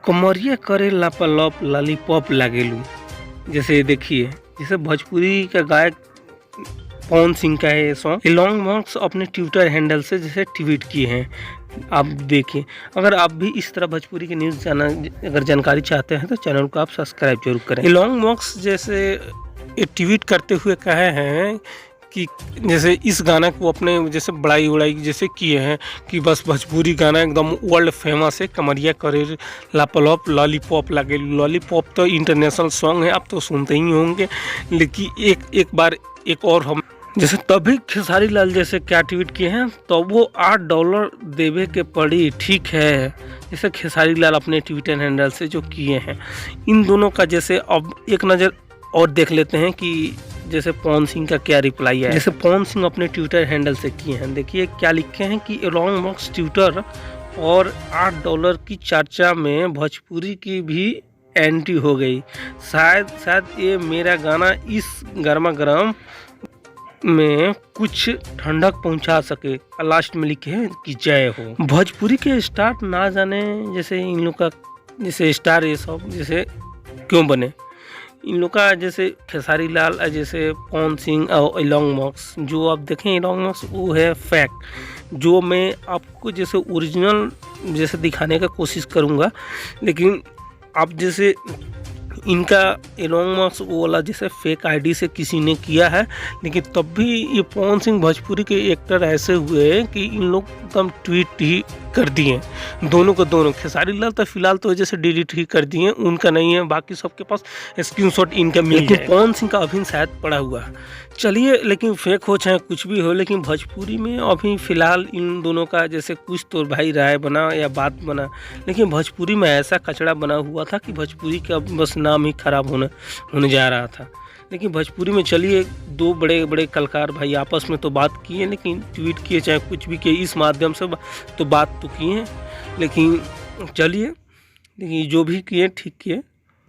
कमरिया करे लापालप लॉलीपॉप लागेलू। जैसे देखिए, जैसे भोजपुरी का गायक पवन सिंह का है ये सॉन्ग, इलॉन मस्क अपने ट्विटर हैंडल से जैसे ट्वीट किए हैं। आप देखिए, अगर आप भी इस तरह भोजपुरी की न्यूज़ अगर जानकारी चाहते हैं तो चैनल को आप सब्सक्राइब जरूर करें। इलॉन मस्क जैसे ये ट्वीट करते हुए कहे हैं कि जैसे इस गाना को अपने जैसे बड़ाई जैसे किए हैं कि बस भोजपुरी गाना एकदम वर्ल्ड फेमस है, कमरिया करे लापालप लॉलीपॉप लागे। लॉलीपॉप तो इंटरनेशनल सॉन्ग है, आप तो सुनते ही होंगे। लेकिन एक बार एक और हम जैसे तभी खेसारी लाल जैसे क्या ट्वीट किए हैं, तो वो $8 देवे के पड़ी, ठीक है। जैसे खेसारी लाल अपने ट्विटर हैंडल से जो किए हैं, इन दोनों का जैसे अब एक नज़र और देख लेते हैं कि जैसे पवन सिंह का क्या रिप्लाई है। जैसे पवन सिंह अपने ट्विटर हैंडल से किए हैं, देखिए क्या लिखे हैं कि इलॉन मस्क ट्विटर और $8 की चर्चा में भोजपुरी की भी एंट्री हो गई। शायद ये मेरा गाना इस गर्मा गर्म में कुछ ठंडक पहुंचा सके। लास्ट में लिखे हैं कि जय हो। भोजपुरी के स्टार ना जाने जैसे इन लोग का जैसे स्टार ये सब जैसे क्यों बने। इन लोग का जैसे खेसारी लाल जैसे पवन सिंह और इलॉन मस्क, जो आप देखें इलॉन मस्क वो है फैक्ट, जो मैं आपको जैसे ओरिजिनल जैसे दिखाने का कोशिश करूँगा। लेकिन आप जैसे इनका इलॉन मस्क वो वाला जैसे फेक आईडी से किसी ने किया है, लेकिन तब भी ये पवन सिंह भोजपुरी के एक्टर ऐसे हुए हैं कि इन लोग एकदम ट्वीट ही कर दिए दोनों को दोनों। खेसारी लाल तो फिलहाल तो जैसे डिलीट ही कर दिए, उनका नहीं है, बाकी सबके पास स्क्रीनशॉट इनका मिल गया। पवन सिंह का अभी शायद पड़ा हुआ है। चलिए, लेकिन फेक हो चाहे कुछ भी हो, लेकिन भोजपुरी में अभी फ़िलहाल इन दोनों का जैसे कुछ तो भाई राय बना या बात बना, लेकिन भोजपुरी में ऐसा कचड़ा बना हुआ था कि भोजपुरी का बस नाम ही खराब होने जा रहा था। लेकिन भोजपुरी में चलिए, दो बड़े बड़े कलाकार भाई आपस में तो बात किए, लेकिन ट्वीट किए चाहे कुछ भी किए, इस माध्यम से तो बात तो किए हैं। लेकिन चलिए, देखिए जो भी किए ठीक किए।